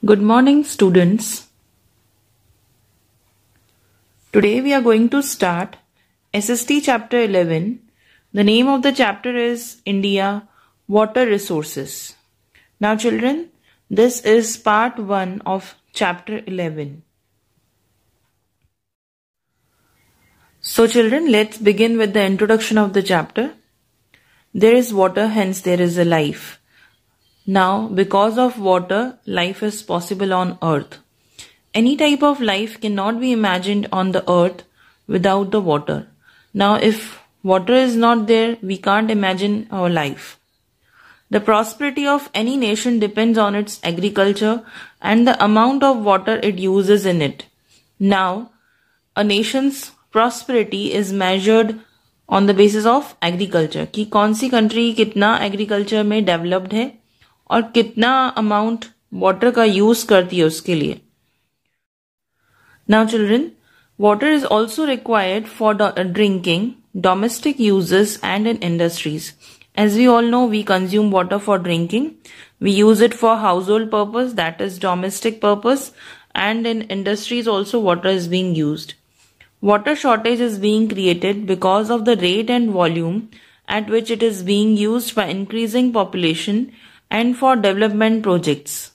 Good morning, students. Today we are going to start SST chapter 11. The name of the chapter is India Water Resources. Now children, this is part 1 of chapter 11. So children, let's begin with the introduction of the chapter. There is water, hence there is a life. Now, because of water, life is possible on earth. Any type of life cannot be imagined on the earth without the water. Now, if water is not there, we can't imagine our life. The prosperity of any nation depends on its agriculture and the amount of water it uses in it. Now, a nation's prosperity is measured on the basis of agriculture. कि कौन सी country कितना agriculture में developed है और कितना amount water का use करती है उसके लिए. Now children, water is also required for drinking, domestic uses and in industries. As we all know, we consume water for drinking. We use it for household purpose, that is domestic purpose, and in industries also water is being used. Water shortage is being created because of the rate and volume at which it is being used by increasing population and for development projects.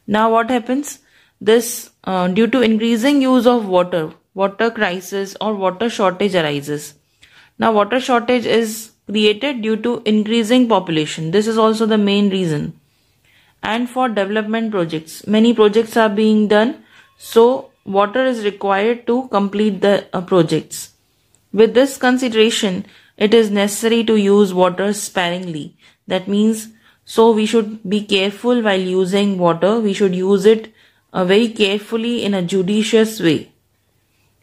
Now what happens? This due to increasing use of water crisis or water shortage arises. Now water shortage is created due to increasing population. This is also the main reason. And for development projects, many projects are being done, so water is required to complete the projects. With this consideration, it is necessary to use water sparingly. That means, so we should be careful while using water. We should use it very carefully in a judicious way.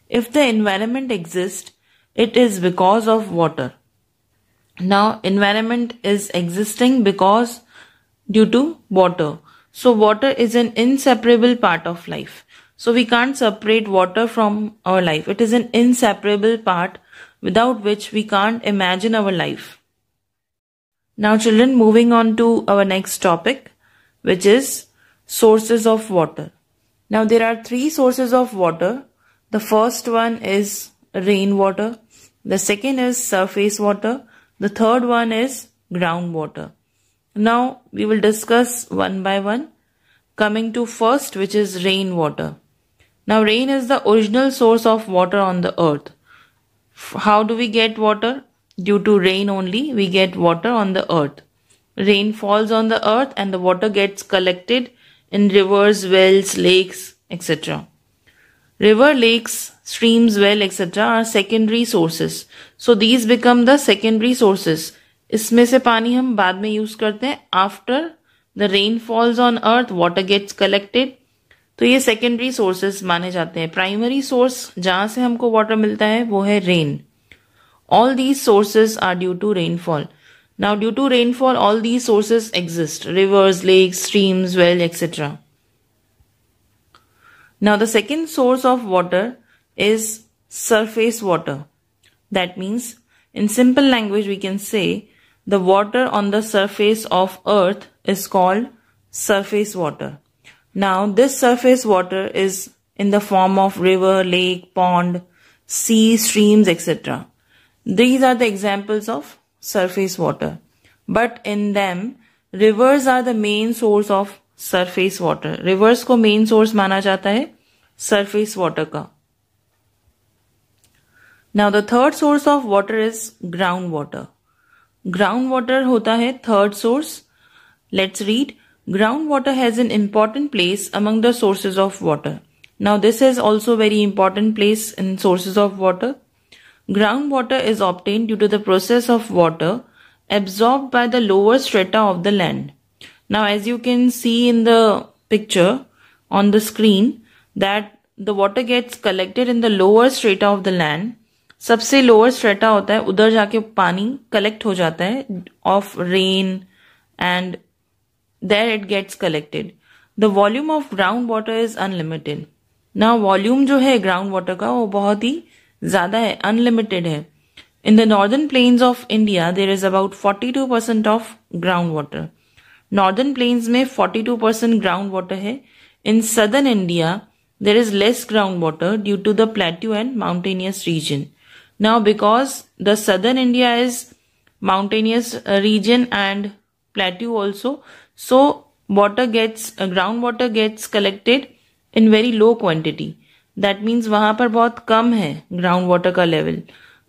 If the environment exists, it is because of water. Now, environment is existing because due to water. So, water is an inseparable part of life. So, we can't separate water from our life. It is an inseparable part without which we can't imagine our life. Now children, moving on to our next topic, which is sources of water. Now there are 3 sources of water. The first one is rainwater. The second is surface water. The third one is groundwater. Now we will discuss one by one. Coming to first, which is rainwater. Now rain is the original source of water on the earth. How do we get water? Due to rain only, we get water on the earth. Rain falls on the earth and the water gets collected in rivers, wells, lakes, etc. River, lakes, streams, well, etc. are secondary sources. So these become the secondary sources. इसमें से पानी हम बाद में use करते हैं. After the rain falls on earth, water gets collected. तो ये secondary sources माने जाते हैं. Primary source जहाँ से हमको water मिलता है वो है rain. All these sources are due to rainfall. Now due to rainfall, all these sources exist. Rivers, lakes, streams, well, etc. Now the second source of water is surface water. That means, in simple language we can say, the water on the surface of earth is called surface water. Now this surface water is in the form of river, lake, pond, sea, streams, etc. These are the examples of surface water. But in them, rivers are the main source of surface water. Rivers को main source माना जाता है surface water का. Now the third source of water is groundwater. Groundwater होता है third source. Let's read. Groundwater has an important place among the sources of water. Now this is also very important place in sources of water. Groundwater is obtained due to the process of water absorbed by the lower strata of the land. Now as you can see in the picture on the screen that the water gets collected in the lower strata of the land. सबसे lower strata होता है, उधर जाके पानी collect हो जाता है of rain and there it gets collected. The volume of groundwater is unlimited. Now volume जो है groundwater का वो बहुत ही ज़्यादा है, unlimited है. In the northern plains of India, there is about 42% of groundwater. Northern plains में 42% groundwater है. In southern India, there is less groundwater due to the plateau and mountainous region. Now, because the southern India is mountainous region and plateau also, so groundwater gets collected in very low quantity. That means वहां पर बहुत कम है groundwater का level.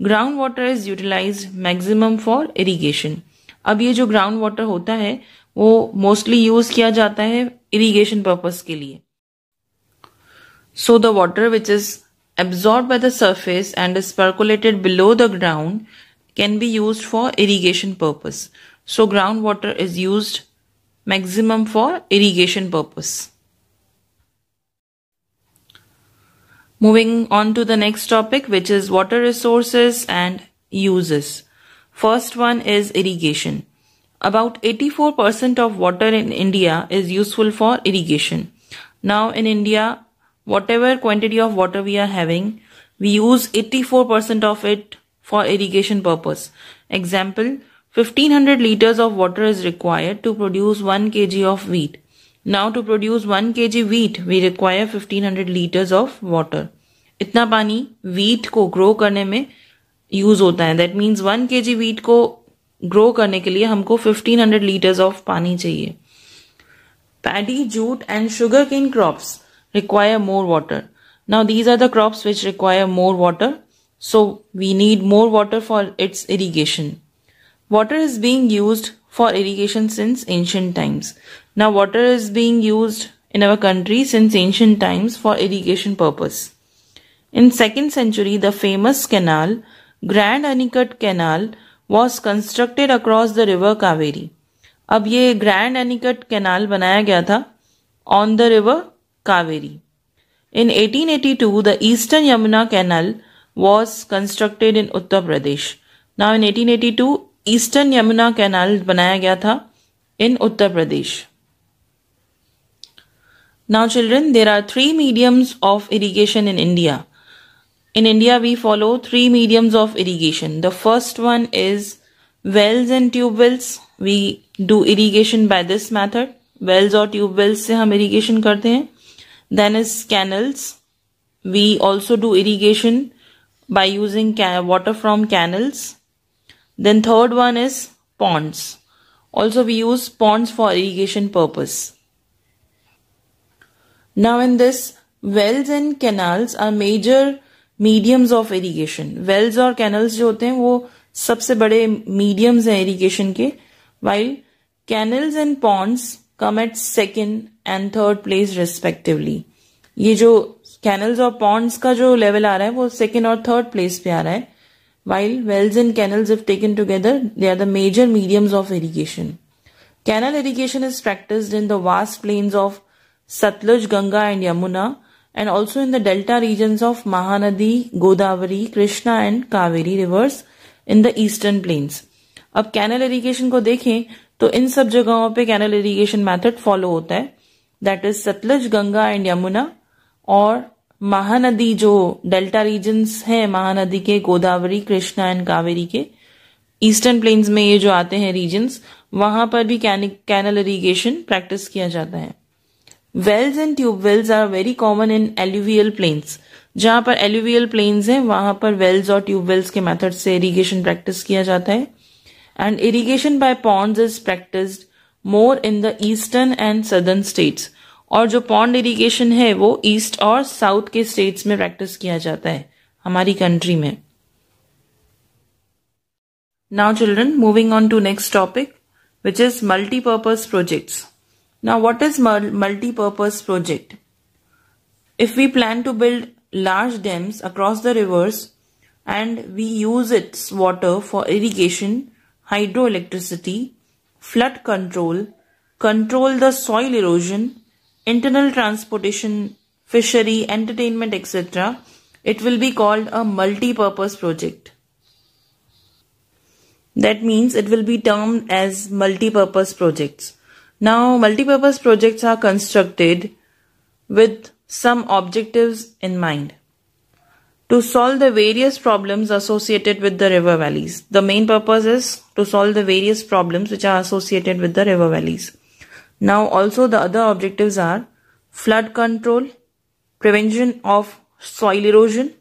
Groundwater is utilized maximum for irrigation. अब ये जो groundwater होता है वो mostly use किया जाता है irrigation purpose के लिए. So the water which is absorbed by the surface and is percolated below the ground can be used for irrigation purpose. So groundwater is used maximum for irrigation purpose. Moving on to the next topic, which is water resources and uses. First one is irrigation. About 84% of water in India is useful for irrigation. Now in India, whatever quantity of water we are having, we use 84% of it for irrigation purpose. Example, 1500 liters of water is required to produce 1 kg of wheat. Now to produce 1 kg wheat, we require 1500 liters of water. इतना पानी wheat को grow करने में use होता है. That means 1 kg wheat को grow करने के लिए हमको 1500 liters of पानी चाहिए. Paddy, jute and sugarcane crops require more water. Now these are the crops which require more water. So we need more water for its irrigation. Water is being used for irrigation since ancient times. Now water is being used in our country since ancient times for irrigation purpose. In 2nd century, the famous canal, Grand Anicut Canal, was constructed across the river Kaveri. अब ये Grand Anicut Canal बनाया गया था on the river Kaveri. In 1882, the Eastern Yamuna Canal was constructed in Uttar Pradesh. Now in 1882, Eastern Yamuna Canal बनाया गया था in Uttar Pradesh. Now children, there are 3 mediums of irrigation in India. In India, we follow 3 mediums of irrigation. The first one is wells and tube wells. We do irrigation by this method. Wells or tube wells से हम irrigation करते हैं. Then is canals. We also do irrigation by using water from canals. Then third one is ponds. Also we use ponds for irrigation purpose. Now in this, wells and canals are major mediums of irrigation. Wells और canals जो होते हैं वो सबसे बड़े mediums हैं irrigation के, while canals and ponds come at 2nd and 3rd place respectively. ये जो canals और ponds का जो level आ रहा है वो 2nd और 3rd place पे आ रहा है, while wells and canals if taken together, they are the major mediums of irrigation. Canal irrigation is practiced in the vast plains of Satluj, Ganga and Yamuna, and also in the delta regions of Mahanadi, Godavari, Krishna and Kaveri rivers in the eastern plains. अब canal irrigation को देखें तो इन सब जगहों पे canal irrigation method follow होता है. That is Sutlej, Ganga and Yamuna, और महानदी जो डेल्टा रीजन्स हैं महानदी के, गोदावरी, कृष्णा एंड कावेरी के ईस्टर्न प्लेन्स में ये जो आते हैं रीजन्स, वहां पर भी कैनल इरिगेशन प्रैक्टिस किया जाता है. Wells and tube wells are very common in alluvial plains. जहां पर एल्यूवियल प्लेन्स हैं वहां पर वेल्स और ट्यूब वेल्स के मेथड से इरिगेशन प्रैक्टिस किया जाता है. And irrigation by ponds is practised more in the eastern and southern states. और जो पॉन्ड इरिगेशन है वो ईस्ट और साउथ के स्टेट्स में प्रैक्टिस किया जाता है हमारी कंट्री में. Now children, moving on to next topic which is multi-purpose projects. Now what is multi-purpose project? If we plan to build large dams across the rivers and we use its water for irrigation, hydroelectricity, flood control the soil erosion, internal transportation, fishery, entertainment, etc., it will be called a multi-purpose project. That means it will be termed as multi-purpose projects. Now, multi-purpose projects are constructed with some objectives in mind. To solve the various problems associated with the river valleys. The main purpose is to solve the various problems which are associated with the river valleys. Now, also the other objectives are, flood control, prevention of soil erosion,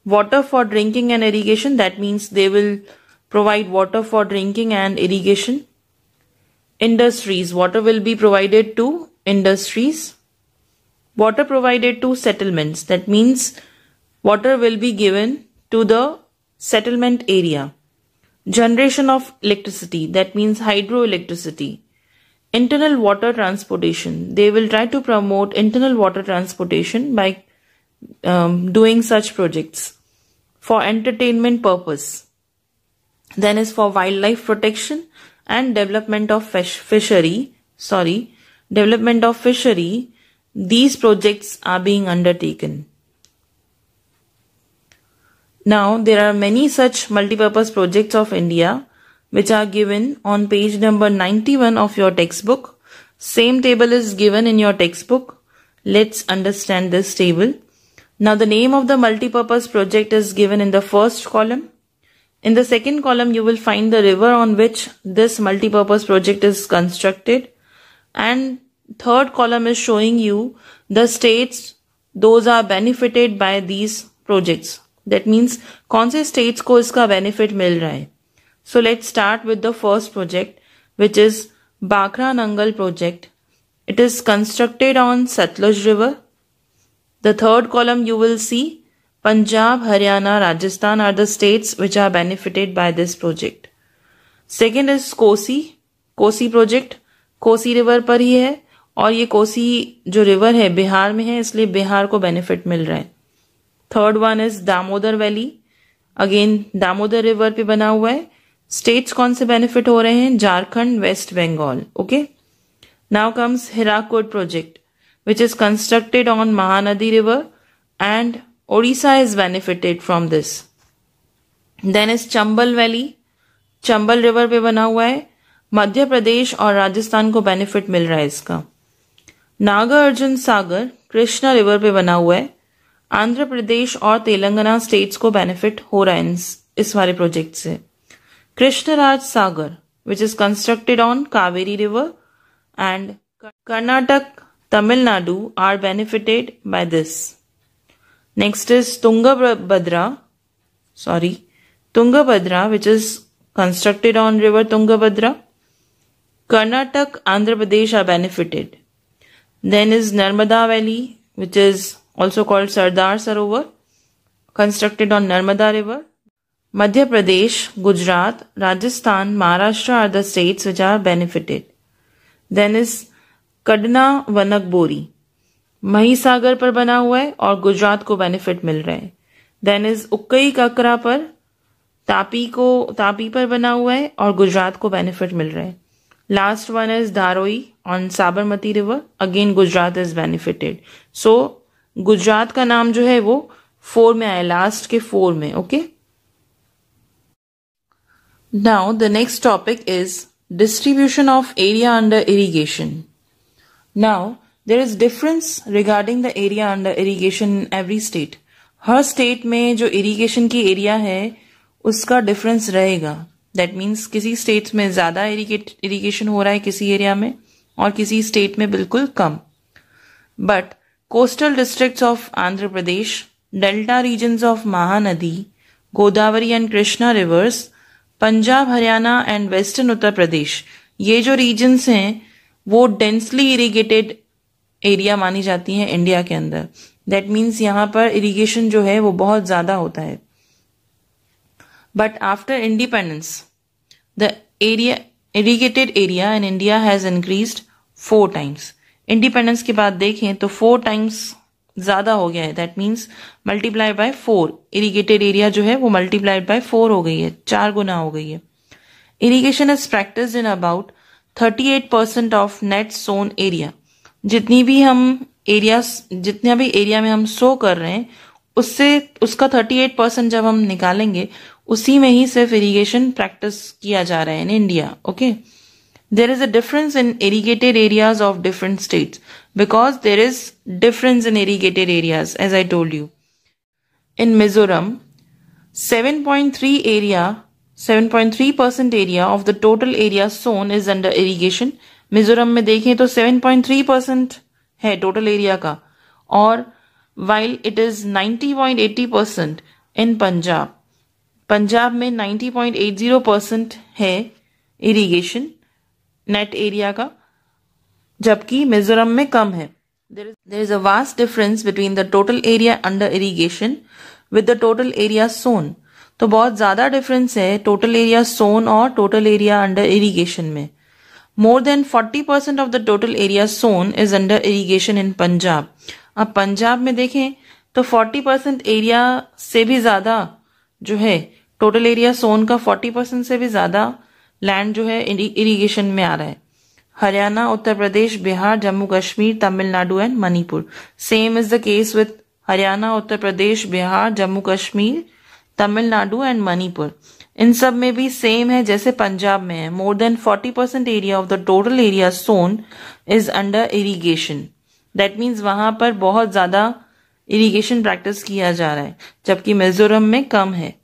water for drinking and irrigation, that means they will provide water for drinking and irrigation. Industries, water will be provided to industries. Water provided to settlements, that means water will be given to the settlement area. Generation of electricity, that means hydroelectricity. Internal water transportation, they will try to promote internal water transportation by doing such projects. For entertainment purpose. Then is for wildlife protection and development of fishery. These projects are being undertaken. Now there are many such multipurpose projects of India which are given on page number 91 of your textbook. Same table is given in your textbook. Let's understand this table. Now the name of the multipurpose project is given in the first column. In the second column you will find the river on which this multipurpose project is constructed. And third column is showing you the states those are benefited by these projects. That means कौन से states को इसका benefit मिल रहा है. So let's start with the first project, which is Bhakra Nangal project. It is constructed on Satluj river. The third column you will see Punjab, Haryana, Rajasthan are the states which are benefited by this project. Second is Kosi project. Kosi river पर ही है और ये कोसी जो river है बिहार में है, इसलिए बिहार को बेनिफिट मिल रहा है. Third one is Damodar valley. Again Damodar river पे बना हुआ है. स्टेट्स कौन से बेनिफिट हो रहे हैं? Jharkhand, West Bengal. Okay. Now comes Hirakud project which is constructed on Mahanadi river and Odisha is benefited from this. Then is Chambal Valley. Chambal river पे बना हुआ है. मध्य प्रदेश और राजस्थान को बेनिफिट मिल रहा है इसका. नागार्जुन सागर कृष्णा रिवर पे बना हुआ है. आंध्र प्रदेश और तेलंगाना स्टेट्स को बेनिफिट हो रहा है इस वाले प्रोजेक्ट से. कृष्णराज सागर which is constructed on Kaveri river and Karnataka, Tamil Nadu are benefited by this. Next is Tungabhadra which is constructed on river Tungabhadra. Karnataka, Andhra Pradesh are benefited. Then is Narmada Valley which is also called Sardar Sarovar, constructed on Narmada river. Madhya Pradesh, Gujarat, Rajasthan, Maharashtra are the states which are benefited. Then is कड़ना वनकबोरी Mahisagar पर बना हुआ है और गुजरात को benefit मिल रहा है. Then is उक्कई ककरा पर तापी पर बना हुआ है और गुजरात को बेनिफिट मिल रहा है. Last one is Dharoi on Sabarmati river. Again Gujarat is benefited. So Gujarat का नाम जो है वो 4 में आया, लास्ट के 4 में. Okay. Now the next topic is distribution of area under irrigation. Now, there is difference regarding the area under irrigation in every state. Her state में जो इरिगेशन की एरिया है उसका डिफरेंस रहेगा. दैट मीन्स किसी states में ज्यादा irrigation हो रहा है किसी एरिया में और किसी स्टेट में बिल्कुल कम. But coastal districts of Andhra Pradesh, delta regions of Mahanadi, Godavari and Krishna rivers, Punjab, Haryana and western Uttar Pradesh, ये जो रीजन्स हैं वो डेंसली इरिगेटेड एरिया मानी जाती हैं इंडिया के अंदर. दैट मीन्स यहां पर इरिगेशन जो है वो बहुत ज्यादा होता है. But after independence the irrigated area in India has increased 4 times. Independence के बाद देखें तो 4 times ज्यादा हो गया है. That means multiply by 4. Irrigated area जो है वो मल्टीप्लाइड बाय 4 हो गई है, 4 गुना हो गई है. Irrigation is practised in about 38% of net sown area. जितनी भी एरिया में हम सो कर रहे हैं उससे उसका 38% जब हम निकालेंगे उसी में ही सिर्फ इरिगेशन प्रैक्टिस किया जा रहा है in India. Okay. There is a difference in irrigated areas of different states because there is difference in irrigated areas as I told you. In Mizoram 7.3% area of the total area sown is under irrigation. Mizoram में देखें तो 7.3% है टोटल area का, और while it is 90.80% in Punjab, Punjab में 90.80% है irrigation net area का, जबकि मिजोरम में कम है. There is a vast difference between the total area under irrigation with the total area sown. तो बहुत ज़्यादा डिफरेंस है टोटल एरिया सोन और टोटल एरिया अंडर इरिगेशन में. More than 40% of the total area sown is under irrigation in Punjab. अब पंजाब में देखें तो 40% एरिया से भी ज़्यादा जो है टोटल एरिया सोन का 40% से भी ज़्यादा लैंड जो है इरिगेशन में आ रहा है. Haryana, Uttar Pradesh, Bihar, Jammu Kashmir, Tamil Nadu and Manipur. Same is the case with Haryana, Uttar Pradesh, Bihar, Jammu Kashmir, Tamil Nadu and Manipur. इन सब में भी सेम है जैसे पंजाब में है. More than 40% area of the total area sown is under irrigation. That means वहां पर बहुत ज्यादा इरिगेशन प्रैक्टिस किया जा रहा है, जबकि मिजोरम में कम है.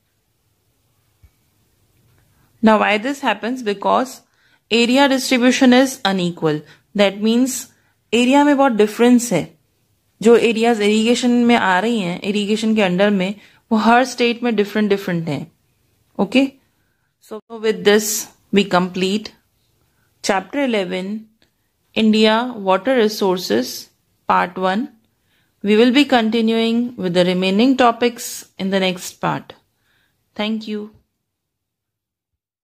Now why this happens? Because area distribution is unequal. That means area में बहुत डिफरेंस है. जो एरियाज इरिगेशन में आ रही हैं, इरिगेशन के अंडर में, वो हर स्टेट में डिफरेंट डिफरेंट है. Okay, so with this we complete chapter 11 India water resources part 1. We will be continuing with the remaining topics in the next part. Thank you.